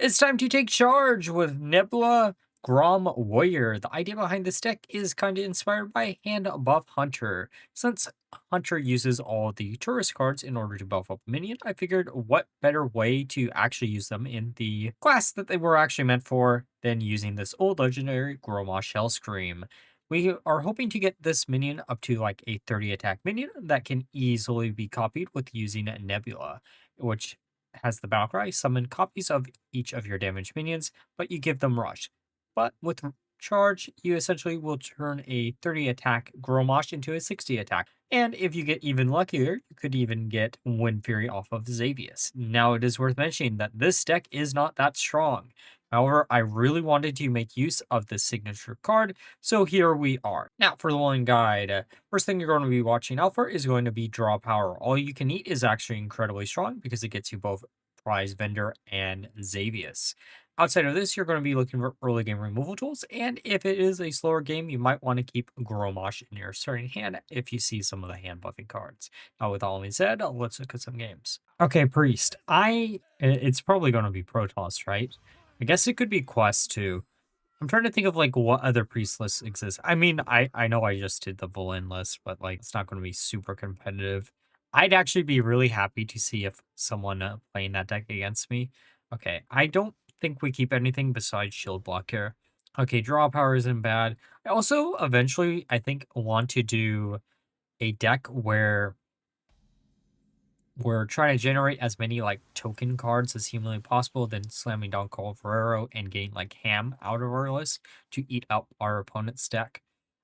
It's time to take charge with Nabyla Warrior. The idea behind this deck is kind of inspired by Hand Buff Hunter. Since Hunter uses all the tourist cards in order to buff up a minion, I figured what better way to actually use them in the class that they were actually meant for than using this old legendary Grommash Hellscream. We are hoping to get this minion up to like a 30 attack minion that can easily be copied with using Nabyla, which has the battlecry, summon copies of each of your damaged minions, but you give them rush. But with charge, you essentially will turn a 30 attack Grommash into a 60 attack. And if you get even luckier, you could even get Wind Fury off of Xavius. Now, it is worth mentioning that this deck is not that strong. However, I really wanted to make use of this signature card, so here we are. Now, for the one guide, first thing you're going to be watching out for is going to be draw power. All you can eat is actually incredibly strong because it gets you both Prize Vendor and Xavius. Outside of this, you're going to be looking for early game removal tools, and if it is a slower game, you might want to keep Grommash in your starting hand if you see some of the hand buffing cards. Now, with all being said, let's look at some games. Okay, Priest. It's probably going to be Protoss, right? I guess it could be Quest too. I'm trying to think of like what other priest lists exist. I mean, I know I just did the Villain list, but like it's not going to be super competitive. I'd actually be really happy to see if someone playing that deck against me. Okay, I don't think we keep anything besides shield block here. Okay, draw power isn't bad. I also eventually I think want to do a deck where we're trying to generate as many like token cards as humanly possible, then slamming down Call Ferrero and getting like Ham out of our list to eat up our opponent's deck.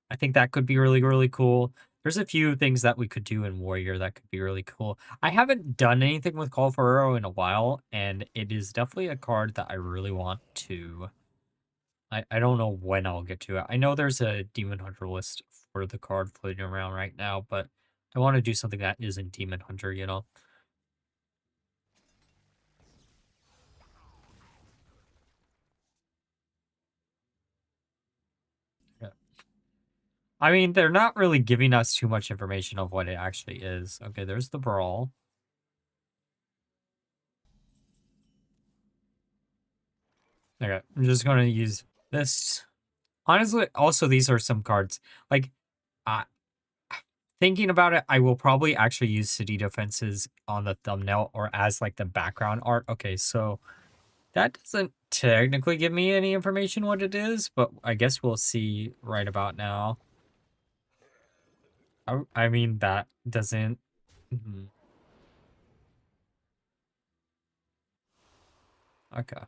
I think that could be really, really cool. There's a few things that we could do in Warrior that could be really cool. I haven't done anything with Call Ferrero in a while, and it is definitely a card that I really want to. I don't know when I'll get to it. I know there's a Demon Hunter list for the card floating around right now, but I want to do something that isn't Demon Hunter, you know? Yeah. I mean, they're not really giving us too much information of what it actually is. Okay, there's the Brawl. Okay, I'm just going to use this. Honestly, also, these are some cards. Like, uh, thinking about it, I will probably actually use City Defenses on the thumbnail or as, like, the background art. Okay, so that doesn't technically give me any information what it is, but I guess we'll see right about now. I mean, that doesn't... Mhm. Okay.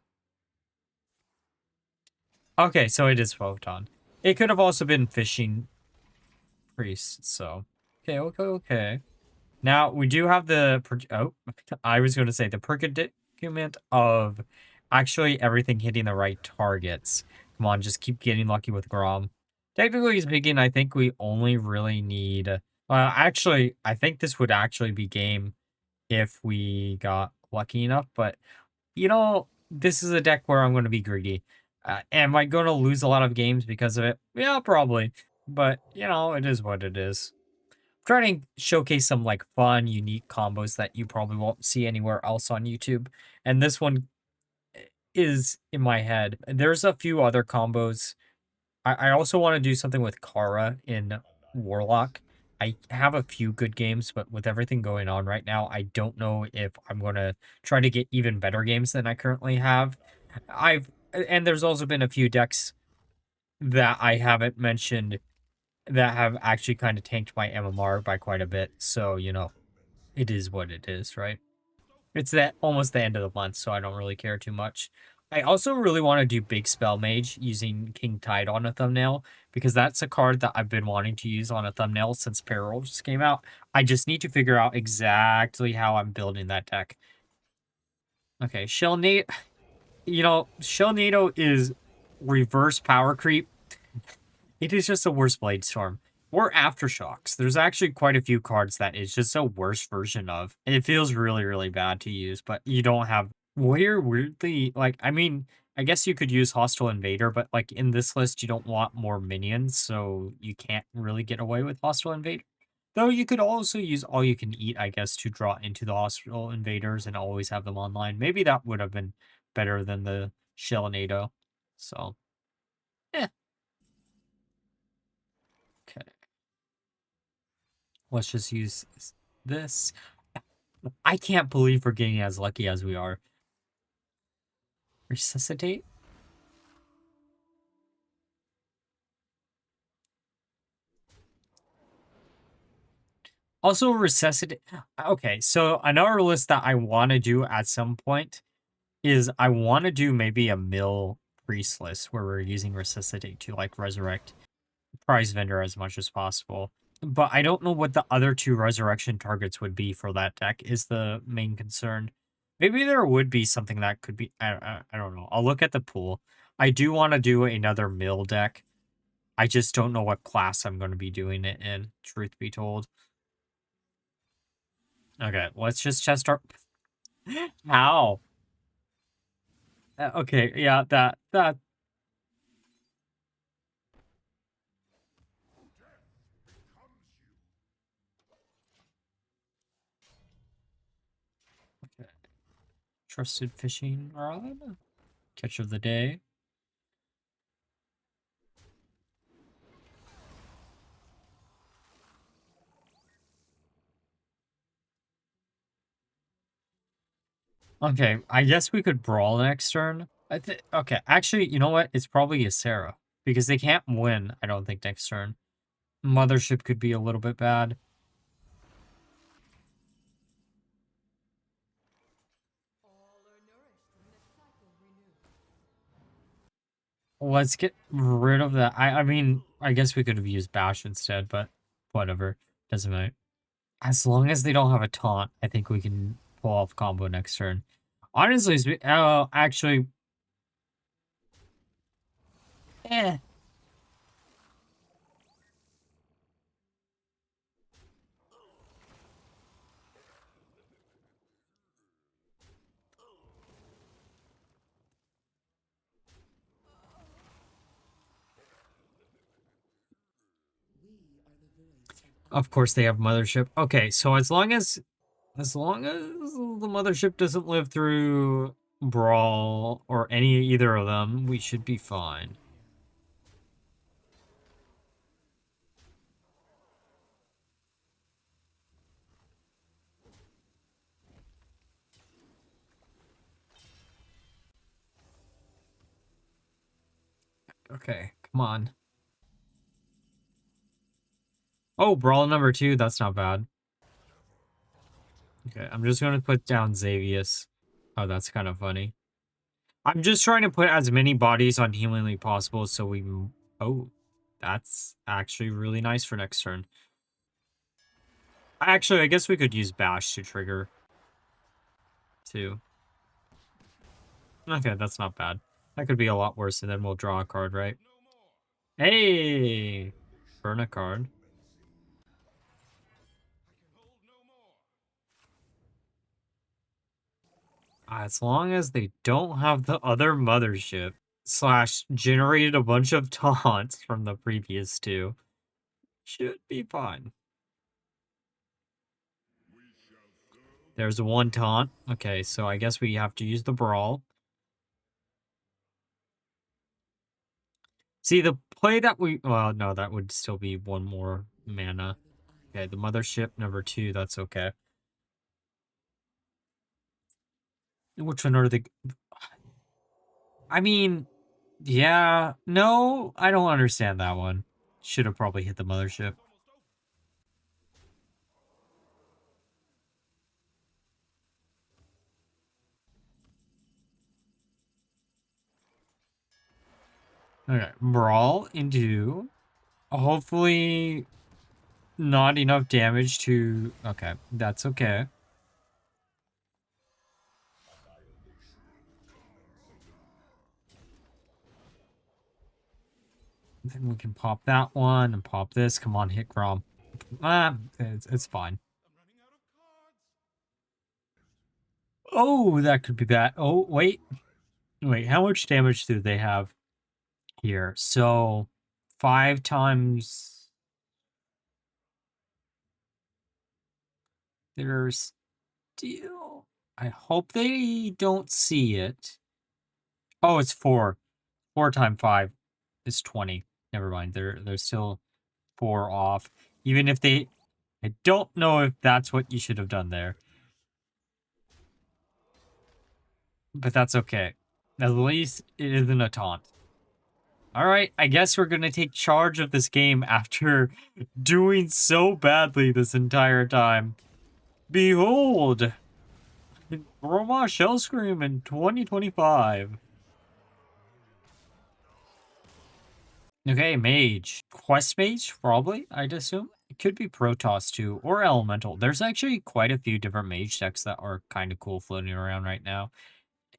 Okay, so it is Photon. It could have also been Fishing Priest, so... Okay. Now, we do have the... Oh, I was going to say the predicament of actually everything hitting the right targets. Come on, just keep getting lucky with Grom. Technically speaking, I think we only really need... actually, I think this would actually be game if we got lucky enough, but, you know, this is a deck where I'm going to be greedy. Am I going to lose a lot of games because of it? Yeah, probably. But, you know, it is what it is. I'm trying to showcase some, like, fun, unique combos that you probably won't see anywhere else on YouTube. And this one is in my head. There's a few other combos. I also want to do something with Kara in Warlock. I have a few good games, but with everything going on right now, I don't know if I'm going to try to get even better games than I currently have. And there's also been a few decks that I haven't mentioned that have actually kind of tanked my MMR by quite a bit. So, you know, it is what it is, right? It's that almost the end of the month, so I don't really care too much. I also really want to do Big Spell Mage using King Tide on a thumbnail, because that's a card that I've been wanting to use on a thumbnail since Peril just came out. I just need to figure out exactly how I'm building that deck. Okay, Shell Nate. You know, Shell NATO is reverse power creep. It is just a worse Blade Storm. Or Aftershocks. There's actually quite a few cards that is just a worse version of. And it feels really, really bad to use, but you don't have... Weirdly, like, I mean, I guess you could use Hostile Invader, but, like, in this list, you don't want more minions, so you can't really get away with Hostile Invader. Though you could also use All You Can Eat, I guess, to draw into the Hostile Invaders and always have them online. Maybe that would have been better than the Shellnado. So, yeah. Okay. Let's just use this. I can't believe we're getting as lucky as we are. Resuscitate? Also, resuscitate. Okay, so another list that I want to do at some point is I want to do maybe a mill priest list where we're using resuscitate to like resurrect prize vendor as much as possible. But I don't know what the other two resurrection targets would be for that deck is the main concern. Maybe there would be something that could be. I don't know. I'll look at the pool. I do want to do another mill deck. I just don't know what class I'm going to be doing it in, truth be told. Okay, let's just test our... How? Okay, yeah, that... Okay. Trusted fishing rod. Catch of the day. Okay, I guess we could brawl next turn. Okay, actually, you know what? It's probably a Sarah. Because they can't win, I don't think, next turn. Mothership could be a little bit bad. Let's get rid of that. I mean, I guess we could have used Bash instead, but whatever. Doesn't matter. As long as they don't have a taunt, I think we can pull off combo next turn. Honestly, actually, eh. Of course, they have Mothership. Okay, so as long as the Mothership doesn't live through Brawl or either of them, we should be fine. Okay, come on. Oh, Brawl number 2, that's not bad. Okay, I'm just going to put down Xavius. Oh, that's kind of funny. I'm just trying to put as many bodies on Healingly possible so we... Oh, that's actually really nice for next turn. Actually, I guess we could use Bash to trigger, too. Okay, that's not bad. That could be a lot worse, and then we'll draw a card, right? Hey! Burn a card. As long as they don't have the other mothership / generated a bunch of taunts from the previous two, should be fine. There's one taunt. Okay, so I guess we have to use the Brawl. See, the play that we... Well, no, that would still be one more mana. Okay, the Mothership, number 2, that's okay. Which one are the... I mean, yeah, no, I don't understand that one. Should have probably hit the Mothership. Okay, Brawl into... Hopefully not enough damage to... Okay, that's okay. Then we can pop that one and pop this. Come on, hit Grom. It's fine. Oh, that could be bad. Oh, wait. Wait, how much damage do they have here? So, 5 times... There's still... I hope they don't see it. Oh, it's 4. 4 times 5 is 20. Never mind. They're still 4 off. Even if they... I don't know if that's what you should have done there. But that's okay. At least it isn't a taunt. Alright, I guess we're gonna take charge of this game after doing so badly this entire time. Behold! Grommash Hellscream in 2025. Okay, Mage. Quest Mage, probably, I'd assume. It could be Protoss too, or Elemental. There's actually quite a few different Mage decks that are kind of cool floating around right now.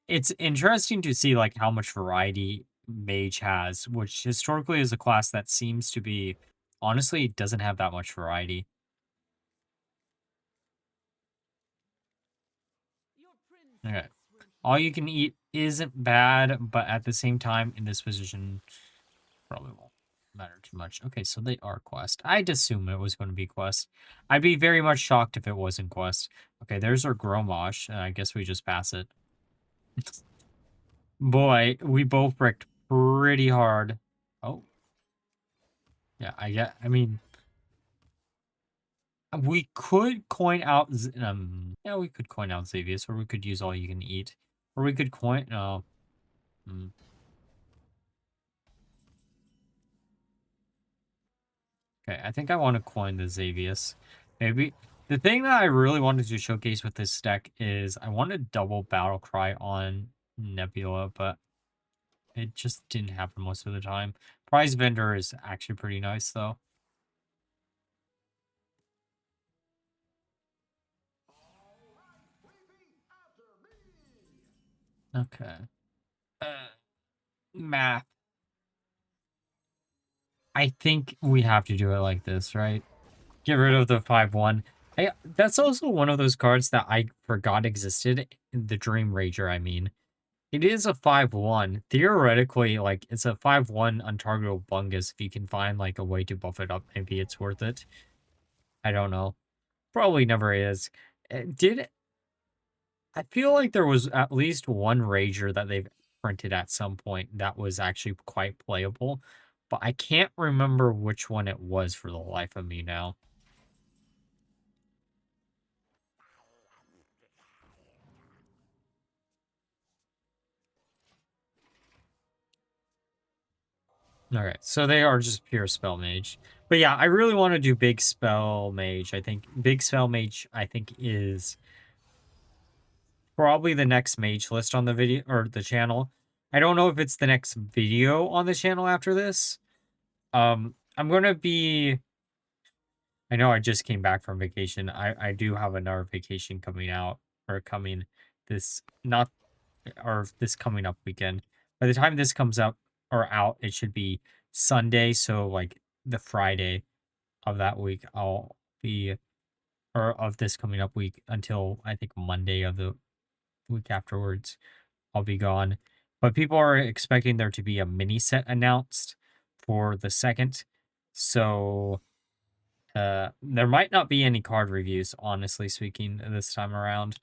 It's interesting to see like how much variety Mage has, which historically is a class that seems to be, honestly, doesn't have that much variety. Okay. All you can eat isn't bad, but at the same time, in this position, probably won't matter too much. Okay, so they are quest. I'd assume it was going to be quest. I'd be very much shocked if it wasn't quest. Okay, there's our Grommash. I guess we just pass it. Boy, we both bricked pretty hard. Oh. Yeah, I mean, we could coin out, yeah, we could coin out Xavius, or we could use all you can eat. Or we could coin, oh. Okay, I think I want to coin the Xavius. Maybe. The thing that I really wanted to showcase with this deck is I wanted double Battle Cry on Nabyla, but it just didn't happen most of the time. Prize Vendor is actually pretty nice, though. Okay. Math. I think we have to do it like this, right? Get rid of the 5/1. That's also one of those cards that I forgot existed. The Dream Rager, I mean. It is a 5/1. Theoretically, like, it's a 5/1 untargetable Bungus. If you can find, like, a way to buff it up, maybe it's worth it. I don't know. Probably never is. I feel like there was at least one Rager that they've printed at some point that was actually quite playable, but I can't remember which one it was for the life of me now. Alright, so they are just pure Spell Mage. But yeah, I really want to do Big Spell Mage. I think Big Spell Mage, is probably the next mage list on the video or the channel. I don't know if it's the next video on the channel after this. I'm gonna be. I know I just came back from vacation. I do have another vacation coming out or coming this not or this coming up weekend. By the time this comes up or out, it should be Sunday. So like the Friday of that week, I'll be or of this coming up week until I think Monday of the week afterwards. I'll be gone. But people are expecting there to be a mini set announced for the second. So there might not be any card reviews, honestly speaking, this time around.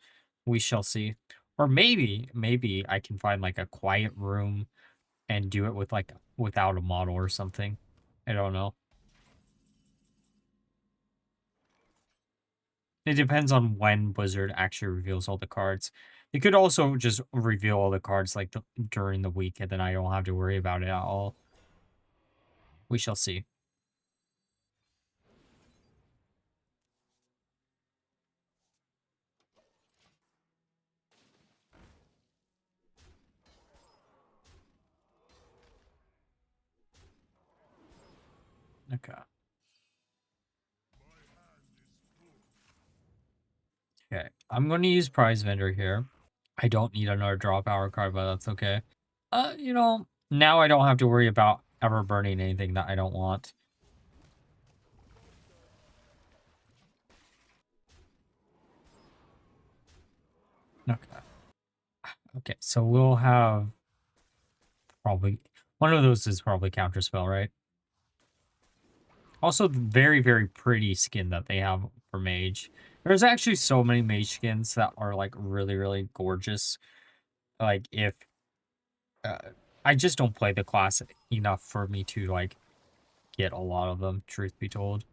We shall see. Or maybe I can find like a quiet room and do it with like without a model or something. I don't know. It depends on when Blizzard actually reveals all the cards. They could also just reveal all the cards like during the week, and then I don't have to worry about it at all. We shall see. Okay. Okay. I'm going to use Prize Vendor here. I don't need another draw power card, but that's okay. Now I don't have to worry about ever burning anything that I don't want. Okay. Okay, so we'll have probably one of those is probably Counterspell, right? Also, very, very pretty skin that they have for Mage. There's actually so many Mage skins that are like really, really gorgeous. Like if I just don't play the class enough for me to like get a lot of them, truth be told.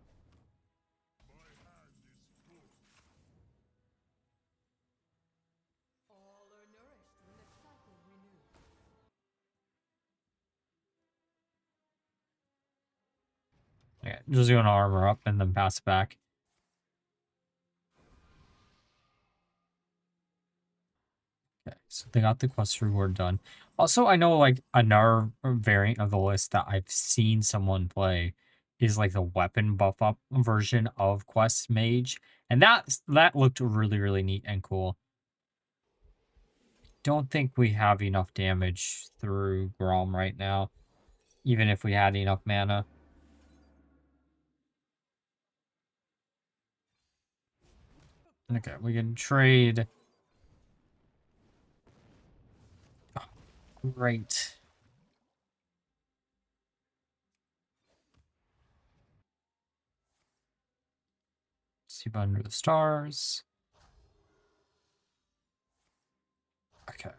Yeah, just gonna armor up and then pass it back. Okay, so they got the quest reward done. Also, I know like another variant of the list that I've seen someone play is like the weapon buff up version of Quest Mage, and that looked really really neat and cool. Don't think we have enough damage through Grom right now, even if we had enough mana. Okay, we can trade. Oh, great. See under the stars. Okay.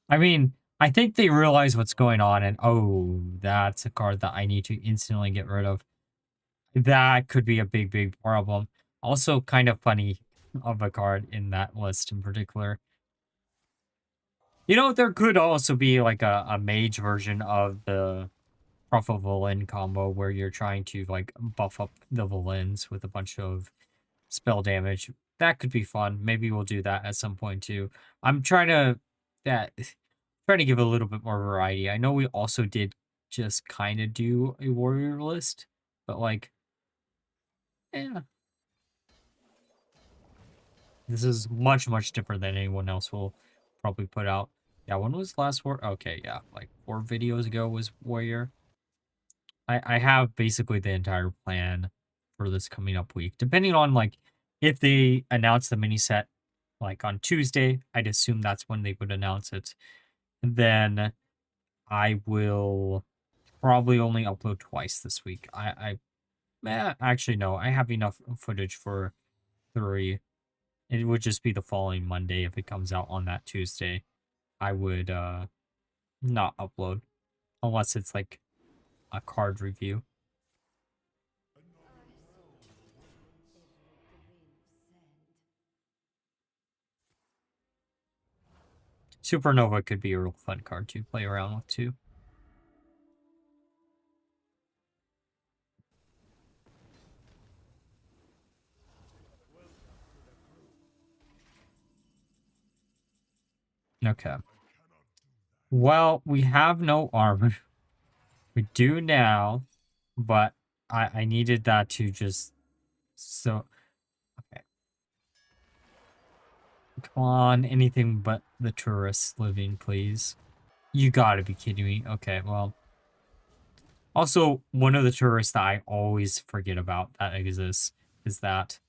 I mean, I think they realize what's going on, and oh, that's a card that I need to instantly get rid of. That could be a big, big problem. Also, kind of funny of a card in that list in particular. You know, there could also be like a mage version of the Prophet Villain combo where you're trying to like buff up the villains with a bunch of spell damage. That could be fun. Maybe we'll do that at some point too. I'm trying to that trying to give a little bit more variety. I know we also did just kind of do a warrior list, but like, yeah, this is much much different than anyone else will probably put out. Yeah, when was the last war? Okay, yeah, like 4 videos ago was warrior. I have basically the entire plan for this coming up week. Depending on like if they announce the mini set like on Tuesday, I'd assume that's when they would announce it. Then I will probably only upload twice this week. Actually no, I have enough footage for 3. It would just be the following Monday if it comes out on that Tuesday. I would not upload unless it's like a card review. Supernova could be a real fun card to play around with too. Okay. Well, we have no armor. We do now, but I needed that to just so okay. Come on, anything but the tourists living, please. You gotta be kidding me. Okay, well. Also, one of the tourists that I always forget about that exists is that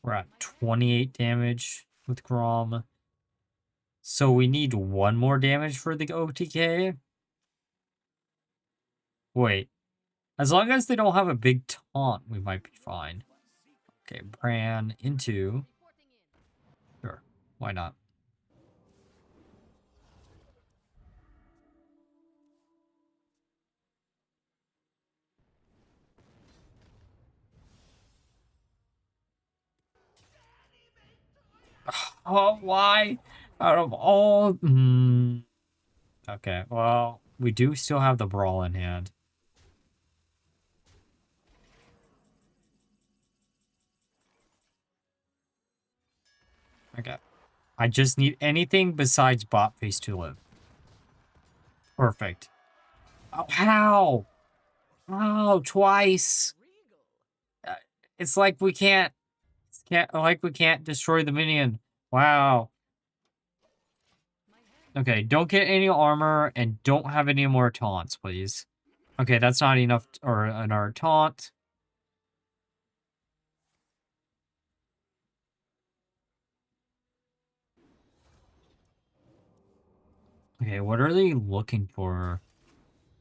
we're at 28 damage with Grom. So we need 1 more damage for the OTK? Wait. As long as they don't have a big taunt, we might be fine. Okay, Bran into... Sure, why not? Oh, why? Out of all... Okay, well, we do still have the Brawl in hand. Okay. I just need anything besides bot face to live. Perfect. Oh, how? Oh, twice. Uh, It's like we can't destroy the minion. Wow. Okay, don't get any armor and don't have any more taunts, please. Okay, that's not enough, or another taunt. Okay, what are they looking for?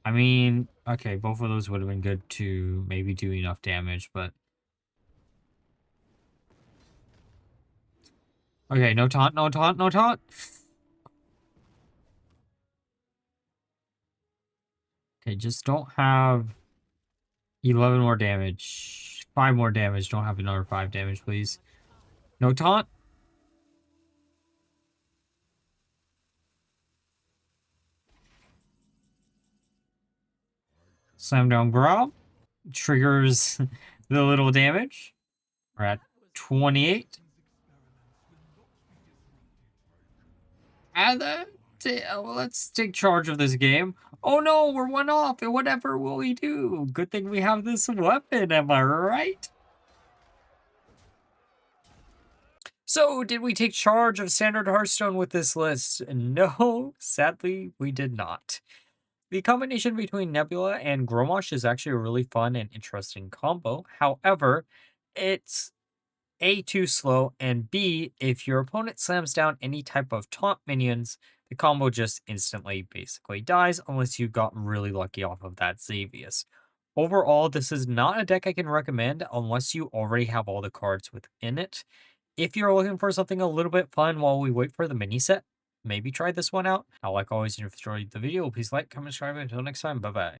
I mean, okay, both of those would have been good to maybe do enough damage, but... Okay, no taunt, no taunt, no taunt. Okay, just don't have 11 more damage. 5 more damage. Don't have another 5 damage, please. No taunt. Slam down Grob. Triggers the little damage. We're at 28. And then let's take charge of this game. Oh no, we're one off, and whatever will we do? Good thing we have this weapon, am I right? So, did we take charge of Standard Hearthstone with this list? No, sadly, we did not. The combination between Nabyla and Grommash is actually a really fun and interesting combo. However, it's A, too slow, and B, if your opponent slams down any type of taunt minions, the combo just instantly basically dies unless you got really lucky off of that Xavius. Overall, this is not a deck I can recommend unless you already have all the cards within it. If you're looking for something a little bit fun while we wait for the mini set, maybe try this one out. Now, like always, if you enjoyed the video, please like, comment, subscribe, and until next time, bye-bye.